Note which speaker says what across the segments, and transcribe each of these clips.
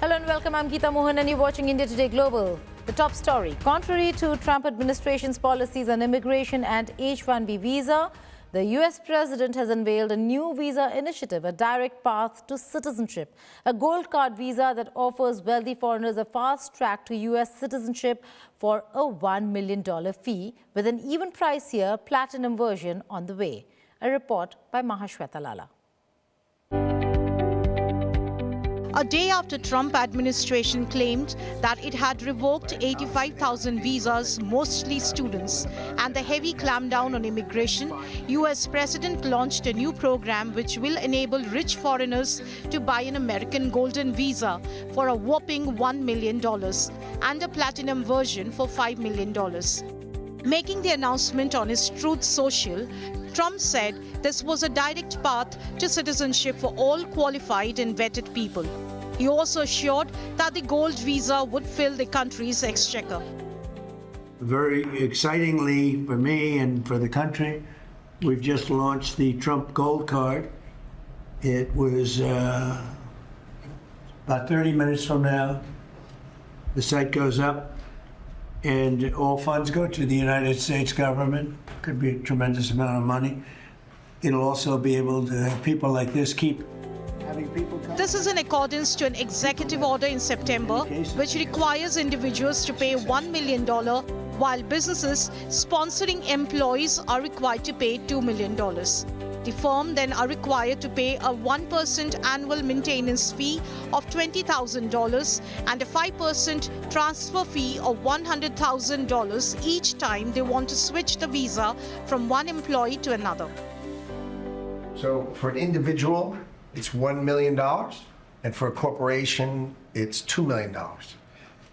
Speaker 1: Hello and welcome. I'm Geeta Mohan and you're watching India Today Global. The top story. Contrary to Trump administration's policies on immigration and H-1B visa, the US president has unveiled a new visa initiative, a direct path to citizenship, a gold card visa that offers wealthy foreigners a fast track to US citizenship for a $1 million fee, with an even pricier platinum version on the way. A report by Mahashweta Lala.
Speaker 2: A day after Trump administration claimed that it had revoked 85,000 visas, mostly students, and the heavy clampdown on immigration, US President launched a new program which will enable rich foreigners to buy an American golden visa for a whopping $1 million and a platinum version for $5 million. Making the announcement on his Truth Social, Trump said this was a direct path to citizenship for all qualified and vetted people. He also assured that the gold visa would fill the country's exchequer.
Speaker 3: Very excitingly for me and for the country, we've just launched the Trump Gold Card. It was about 30 minutes from now. The site goes up and all funds go to the United States government. Could be a tremendous amount of money. It'll also be able to have people like this keep having people come.
Speaker 2: This is in accordance to an executive order in September, which requires individuals to pay $1 million, while businesses sponsoring employees are required to pay $2 million. The firm then are required to pay a 1% annual maintenance fee of $20,000 and a 5% transfer fee of $100,000 each time they want to switch the visa from one employee to another.
Speaker 4: So for an individual, it's $1 million, and for a corporation, it's $2 million.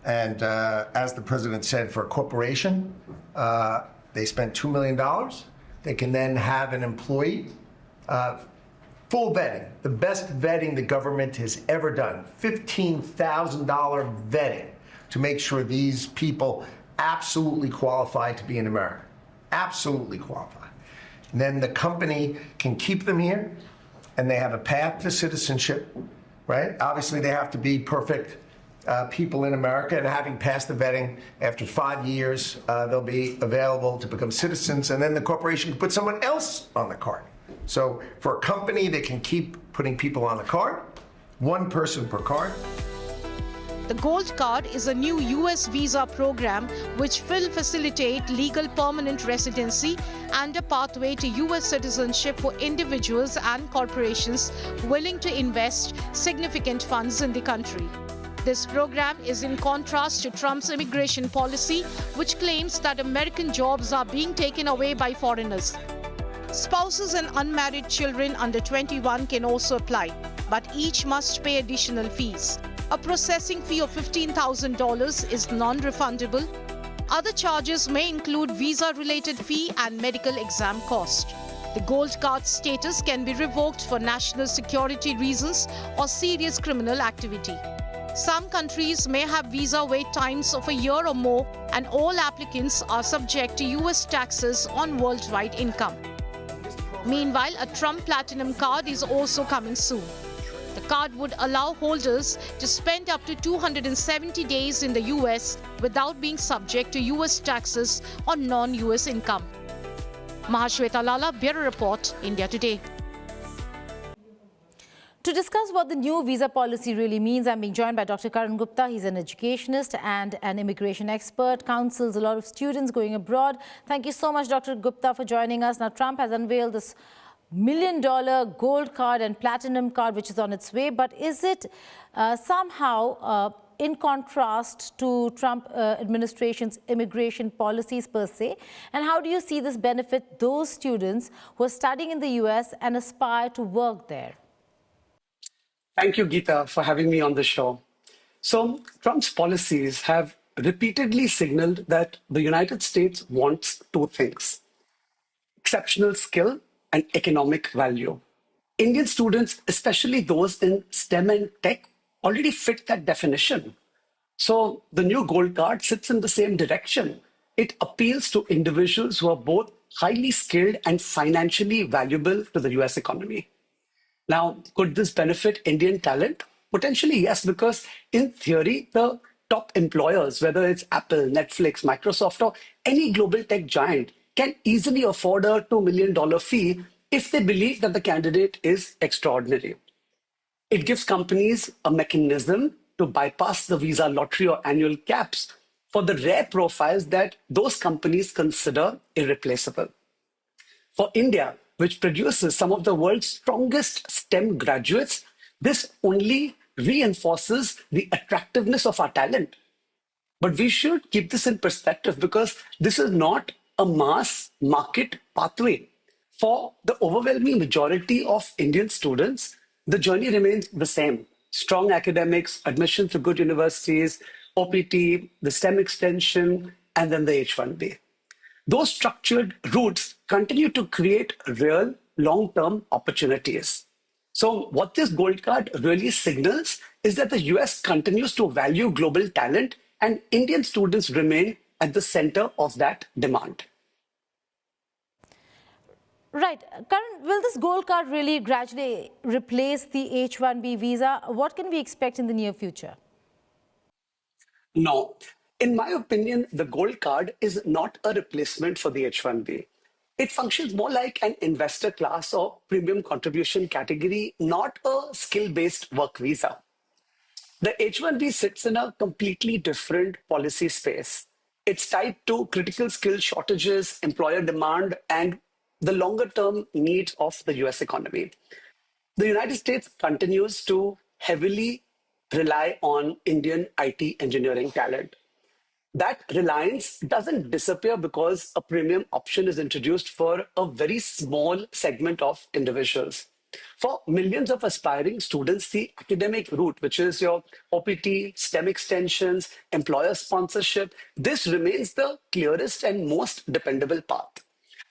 Speaker 4: And as the president said, for a corporation, they spend $2 million. They can then have an employee, full vetting, the best vetting the government has ever done, $15,000 vetting to make sure these people absolutely qualify to be in America, absolutely qualify. And then the company can keep them here, and they have a path to citizenship, right? Obviously, they have to be perfect people in America, and having passed the vetting, after 5 years, they'll be available to become citizens, and then the corporation can put someone else on the card. So for a company, they can keep putting people on the card, one person per card.
Speaker 2: The Gold Card is a new US visa program which will facilitate legal permanent residency and a pathway to US citizenship for individuals and corporations willing to invest significant funds in the country. This program is in contrast to Trump's immigration policy, which claims that American jobs are being taken away by foreigners. Spouses and unmarried children under 21 can also apply, but each must pay additional fees. A processing fee of $15,000 is non-refundable. Other charges may include visa-related fee and medical exam cost. The Gold Card status can be revoked for national security reasons or serious criminal activity. Some countries may have visa wait times of a year or more, and all applicants are subject to US taxes on worldwide income. Meanwhile, a Trump Platinum Card is also coming soon. The card would allow holders to spend up to 270 days in the US without being subject to US taxes on non-US income. Mahashweta Lala, Bureau Report, India Today.
Speaker 1: To discuss what the new visa policy really means, I'm being joined by Dr. Karan Gupta. He's an educationist and an immigration expert, counsels a lot of students going abroad. Thank you so much, Dr. Gupta, for joining us. Now, Trump has unveiled this $1 million gold card and platinum card, which is on its way. But is it somehow in contrast to Trump administration's immigration policies per se? And how do you see this benefit those students who are studying in the US and aspire to work there?
Speaker 5: Thank you, Geeta, for having me on the show. So Trump's policies have repeatedly signaled that the United States wants two things: exceptional skill and economic value. Indian students, especially those in STEM and tech, already fit that definition. So the new gold card sits in the same direction. It appeals to individuals who are both highly skilled and financially valuable to the US economy. Now, could this benefit Indian talent? Potentially, yes, because in theory, the top employers, whether it's Apple, Netflix, Microsoft, or any global tech giant, can easily afford a $2 million fee if they believe that the candidate is extraordinary. It gives companies a mechanism to bypass the visa lottery or annual caps for the rare profiles that those companies consider irreplaceable. For India, which produces some of the world's strongest STEM graduates, this only reinforces the attractiveness of our talent. But we should keep this in perspective because this is not a mass market pathway. For the overwhelming majority of Indian students, the journey remains the same. Strong academics, admission to good universities, OPT, the STEM extension, and then the H-1B. Those structured routes continue to create real long-term opportunities. So what this gold card really signals is that the US continues to value global talent and Indian students remain at the center of that demand.
Speaker 1: Right. Karan, will this gold card really gradually replace the H-1B visa? What can we expect in the near future?
Speaker 5: No. In my opinion, the gold card is not a replacement for the H-1B. It functions more like an investor class or premium contribution category, not a skill-based work visa. The H-1B sits in a completely different policy space. It's tied to critical skill shortages, employer demand, and the longer-term needs of the US economy. The United States continues to heavily rely on Indian IT engineering talent. That reliance doesn't disappear because a premium option is introduced for a very small segment of individuals. For millions of aspiring students, the academic route, which is your OPT, STEM extensions, employer sponsorship, this remains the clearest and most dependable path.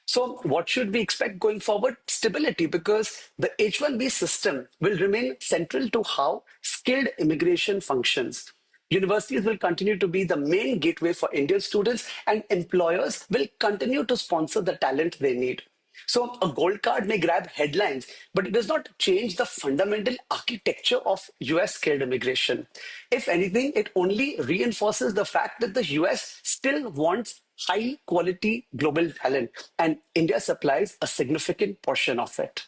Speaker 5: So what should we expect going forward? Stability, because the H-1B system will remain central to how skilled immigration functions. Universities will continue to be the main gateway for Indian students, and employers will continue to sponsor the talent they need. So a gold card may grab headlines, but it does not change the fundamental architecture of US skilled immigration. If anything, it only reinforces the fact that the US still wants high quality global talent, and India supplies a significant portion of it.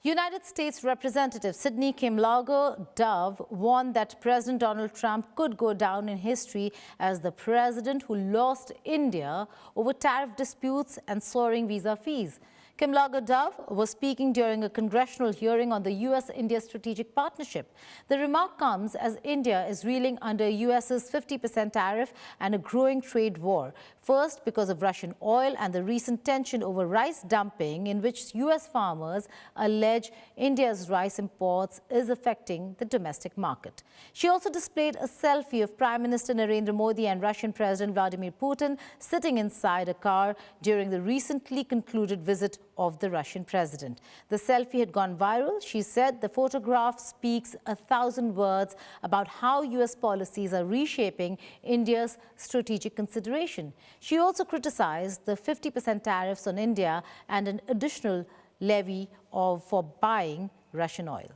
Speaker 1: United States Representative Sidney Kamlager-Dove warned that President Donald Trump could go down in history as the president who lost India over tariff disputes and soaring visa fees. Kamlager-Dove was speaking during a congressional hearing on the US-India strategic partnership. The remark comes as India is reeling under US's 50% tariff and a growing trade war. First, because of Russian oil and the recent tension over rice dumping, in which US farmers allege India's rice imports is affecting the domestic market. She also displayed a selfie of Prime Minister Narendra Modi and Russian President Vladimir Putin sitting inside a car during the recently concluded visit of the Russian president. The selfie had gone viral. She said the photograph speaks 1,000 words about how US policies are reshaping India's strategic consideration. She also criticized the 50% tariffs on India and an additional levy for buying Russian oil.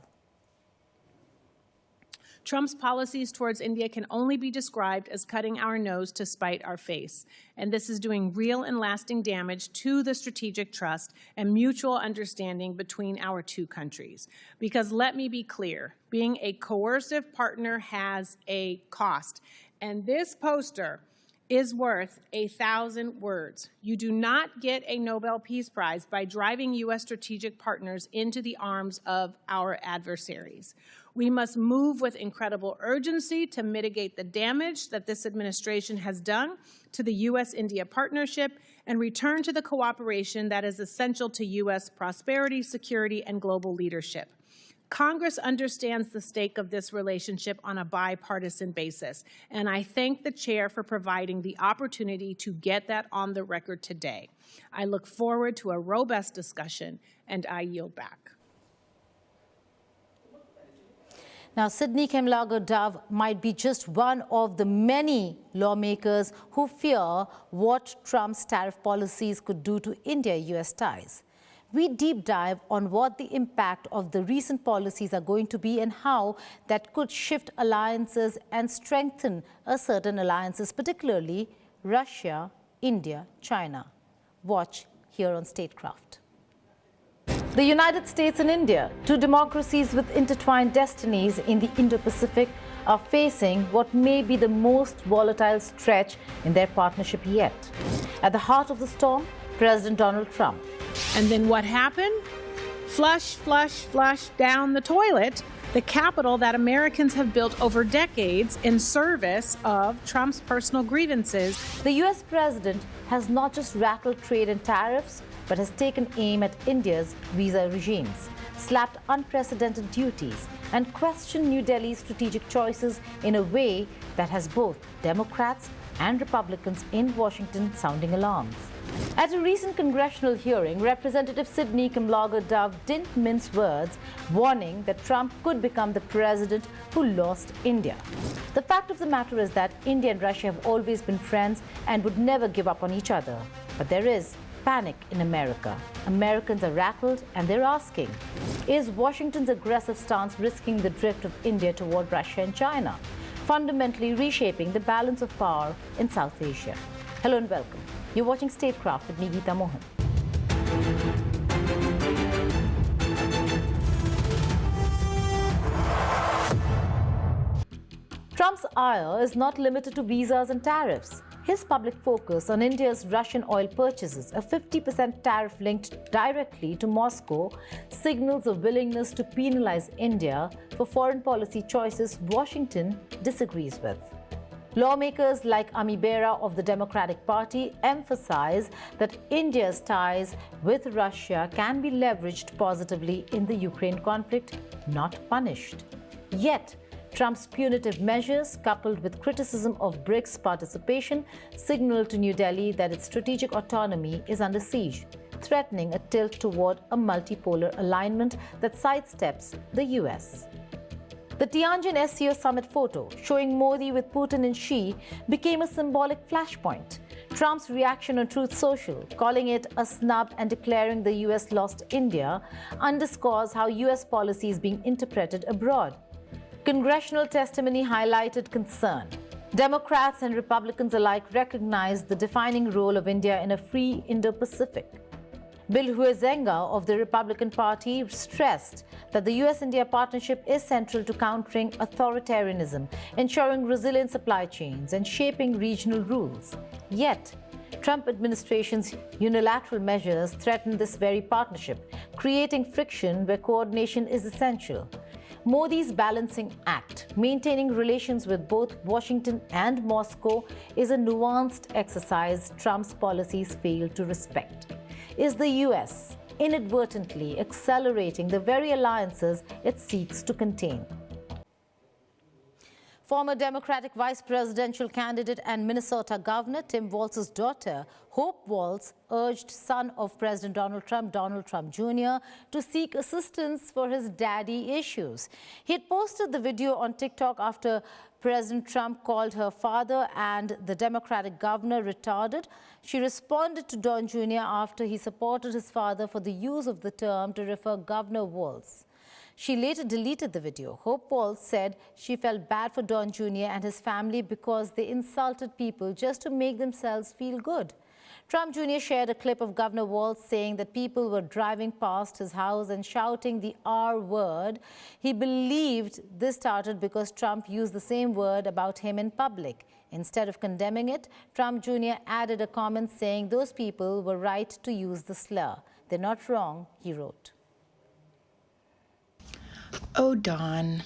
Speaker 6: Trump's policies towards India can only be described as cutting our nose to spite our face. And this is doing real and lasting damage to the strategic trust and mutual understanding between our two countries. Because let me be clear, being a coercive partner has a cost. And this poster is worth 1,000 words. You do not get a Nobel Peace Prize by driving U.S. strategic partners into the arms of our adversaries. We must move with incredible urgency to mitigate the damage that this administration has done to the U.S.-India partnership and return to the cooperation that is essential to U.S. prosperity, security, and global leadership. Congress understands the stake of this relationship on a bipartisan basis, and I thank the chair for providing the opportunity to get that on the record today. I look forward to a robust discussion, and I yield back.
Speaker 1: Now, Sidney Kamlager-Dove might be just one of the many lawmakers who fear what Trump's tariff policies could do to India-US ties. we deep dive on what the impact of the recent policies are going to be and how that could shift alliances and strengthen certain alliances, particularly Russia, India, China. Watch here on Statecraft. The United States and India, two democracies with intertwined destinies in the Indo-Pacific, are facing what may be the most volatile stretch in their partnership yet. At the heart of the storm, President Donald Trump.
Speaker 6: And then what happened? Flush, flush, flush down the toilet the capital that Americans have built over decades in service of Trump's personal grievances.
Speaker 1: The U.S. president has not just rattled trade and tariffs, but has taken aim at India's visa regimes, slapped unprecedented duties, and questioned New Delhi's strategic choices in a way that has both Democrats and Republicans in Washington sounding alarms. At a recent congressional hearing, Representative Sydney Kamlager-Dove didn't mince words, warning that Trump could become the president who lost India. The fact of the matter is that India and Russia have always been friends and would never give up on each other. But there is panic in America. Americans are rattled and they're asking, is Washington's aggressive stance risking the drift of India toward Russia and China, fundamentally reshaping the balance of power in South Asia? Hello and welcome. You're watching Statecraft with me, Geeta Mohan. Trump's ire is not limited to visas and tariffs. His public focus on India's Russian oil purchases, a 50% tariff linked directly to Moscow, signals a willingness to penalize India for foreign policy choices Washington disagrees with. Lawmakers like Ami Bera of the Democratic Party emphasize that India's ties with Russia can be leveraged positively in the Ukraine conflict, not punished. Yet, Trump's punitive measures, coupled with criticism of BRICS participation, signal to New Delhi that its strategic autonomy is under siege, threatening a tilt toward a multipolar alignment that sidesteps the US. The Tianjin SCO summit photo showing Modi with Putin and Xi became a symbolic flashpoint. Trump's reaction on Truth Social, calling it a snub and declaring the US lost India, underscores how US policy is being interpreted abroad. Congressional testimony highlighted concern. Democrats and Republicans alike recognized the defining role of India in a free Indo-Pacific. Bill Huizenga of the Republican Party stressed that the US-India partnership is central to countering authoritarianism, ensuring resilient supply chains, and shaping regional rules. Yet, Trump administration's unilateral measures threaten this very partnership, creating friction where coordination is essential. Modi's balancing act, maintaining relations with both Washington and Moscow, is a nuanced exercise Trump's policies fail to respect. Is the US inadvertently accelerating the very alliances it seeks to contain? Former Democratic vice presidential candidate and Minnesota Governor Tim Walz's daughter, Hope Walz, urged son of President Donald Trump Jr., to seek assistance for his daddy issues. He had posted the video on TikTok after President Trump called her father and the Democratic governor retarded. She responded to Don Jr. after he supported his father for the use of the term to refer Governor Walz. She later deleted the video. Hope Walz said she felt bad for Don Jr. and his family because they insulted people just to make themselves feel good. Trump Jr. shared a clip of Governor Walz saying that people were driving past his house and shouting the R word. He believed this started because Trump used the same word about him in public. Instead of condemning it, Trump Jr. added a comment saying those people were right to use the slur. They're not wrong, he wrote.
Speaker 7: Oh, Don,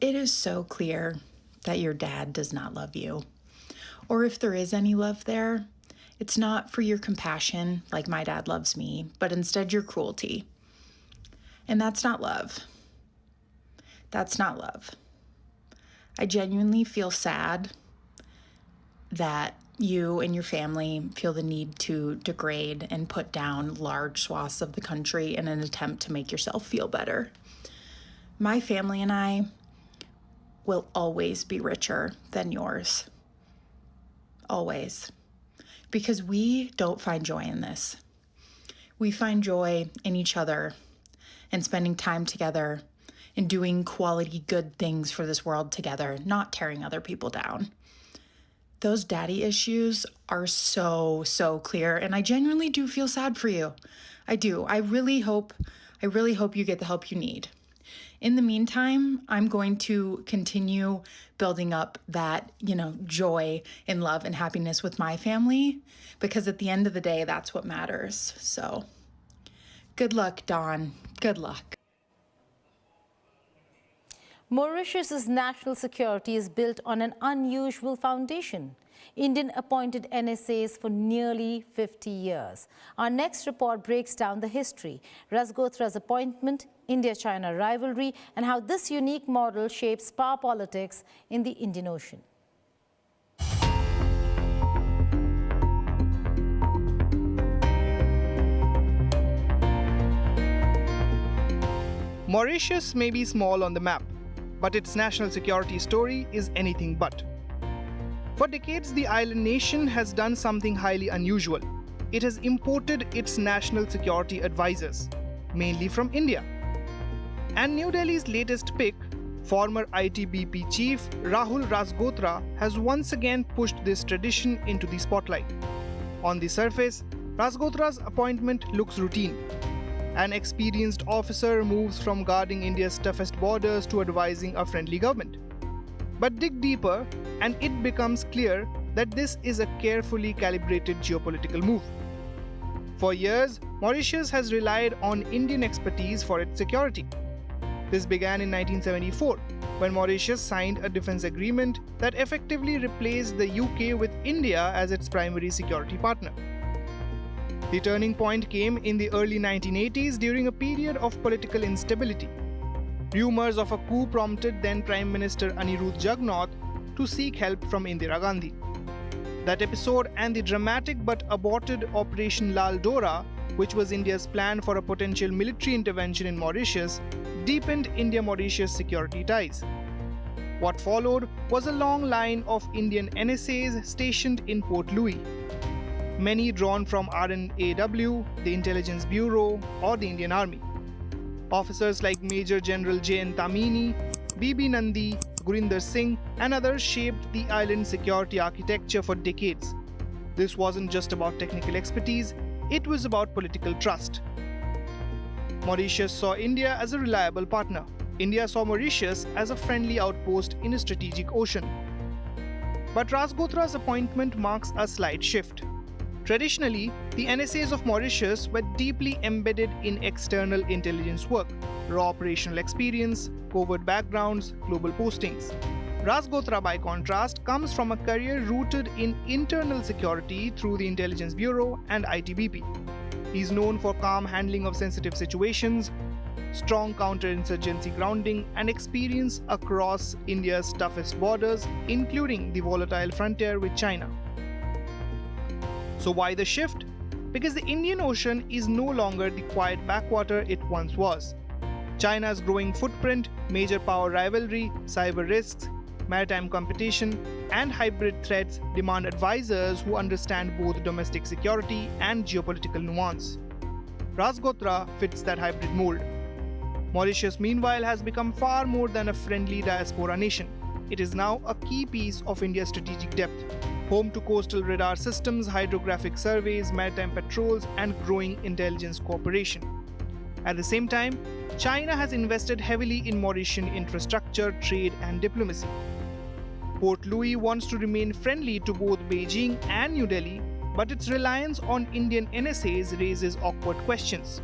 Speaker 7: it is so clear that your dad does not love you. Or if there is any love there, it's not for your compassion like my dad loves me, but instead your cruelty. And that's not love. That's not love. I genuinely feel sad that you and your family feel the need to degrade and put down large swaths of the country in an attempt to make yourself feel better. My family and I will always be richer than yours. Always. Because we don't find joy in this. we find joy in each other and spending time together and doing quality good things for this world together, not tearing other people down. Those daddy issues are so clear, and I genuinely do feel sad for you. I do. I really hope you get the help you need. In the meantime, I'm going to continue building up that, joy and love and happiness with my family, because at the end of the day, that's what matters. So good luck, Dawn. Good luck.
Speaker 1: Mauritius's national security is built on an unusual foundation. Indian-appointed NSAs for nearly 50 years. Our next report breaks down the history, Rajgothra's appointment, India-China rivalry, and how this unique model shapes power politics in the Indian Ocean.
Speaker 8: Mauritius may be small on the map, but its national security story is anything but. For decades, the island nation has done something highly unusual. It has imported its national security advisors, mainly from India. And New Delhi's latest pick, former ITBP chief Rahul Rajgothra, has once again pushed this tradition into the spotlight. On the surface, Rajgothra's appointment looks routine. An experienced officer moves from guarding India's toughest borders to advising a friendly government. But dig deeper, and it becomes clear that this is a carefully calibrated geopolitical move. For years, Mauritius has relied on Indian expertise for its security. This began in 1974, when Mauritius signed a defense agreement that effectively replaced the UK with India as its primary security partner. The turning point came in the early 1980s during a period of political instability. Rumors of a coup prompted then Prime Minister Anirudh Jugnauth to seek help from Indira Gandhi. That episode and the dramatic but aborted Operation Lal Dora, which was India's plan for a potential military intervention in Mauritius, deepened India-Mauritius security ties. What followed was a long line of Indian NSAs stationed in Port Louis. Many drawn from RNAW, the Intelligence Bureau, or the Indian Army. Officers like Major General J.N. Tamini, B.B. Nandi, Gurinder Singh, and others shaped the island security architecture for decades. This wasn't just about technical expertise, it was about political trust. Mauritius saw India as a reliable partner. India saw Mauritius as a friendly outpost in a strategic ocean. But Rajgothra's appointment marks a slight shift. Traditionally, the NSAs of Mauritius were deeply embedded in external intelligence work, raw operational experience, covert backgrounds, global postings. Rajgothra, by contrast, comes from a career rooted in internal security through the Intelligence Bureau and ITBP. He's known for calm handling of sensitive situations, strong counterinsurgency grounding, and experience across India's toughest borders, including the volatile frontier with China. So why the shift? Because the Indian Ocean is no longer the quiet backwater it once was. China's growing footprint, major power rivalry, cyber risks, maritime competition, and hybrid threats demand advisors who understand both domestic security and geopolitical nuance. Rajgothra fits that hybrid mold. Mauritius, meanwhile, has become far more than a friendly diaspora nation. It is now a key piece of India's strategic depth, home to coastal radar systems, hydrographic surveys, maritime patrols, and growing intelligence cooperation. At the same time, China has invested heavily in Mauritian infrastructure, trade, and diplomacy. Port Louis wants to remain friendly to both Beijing and New Delhi, but its reliance on Indian NSAs raises awkward questions.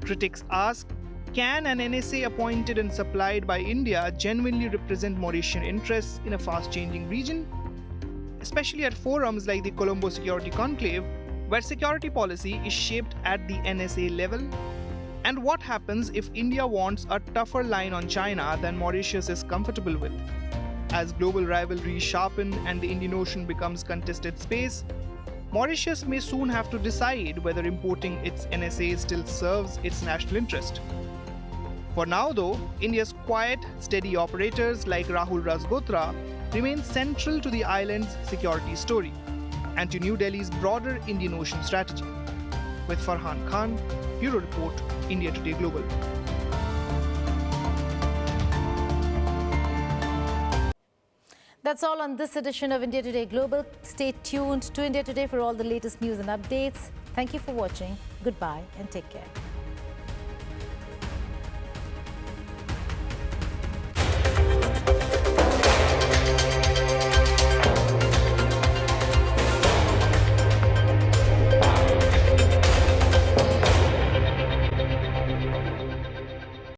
Speaker 8: Critics ask, can an NSA appointed and supplied by India genuinely represent Mauritian interests in a fast-changing region? Especially at forums like the Colombo Security Conclave, where security policy is shaped at the NSA level? And what happens if India wants a tougher line on China than Mauritius is comfortable with? As global rivalries sharpen and the Indian Ocean becomes contested space, Mauritius may soon have to decide whether importing its NSA still serves its national interest. For now, though, India's quiet, steady operators like Rahul Rajgothra remain central to the island's security story and to New Delhi's broader Indian Ocean strategy. With Farhan Khan, Bureau Report, India Today Global.
Speaker 1: That's all on this edition of India Today Global. Stay tuned to India Today for all the latest news and updates. Thank you for watching. Goodbye and take care.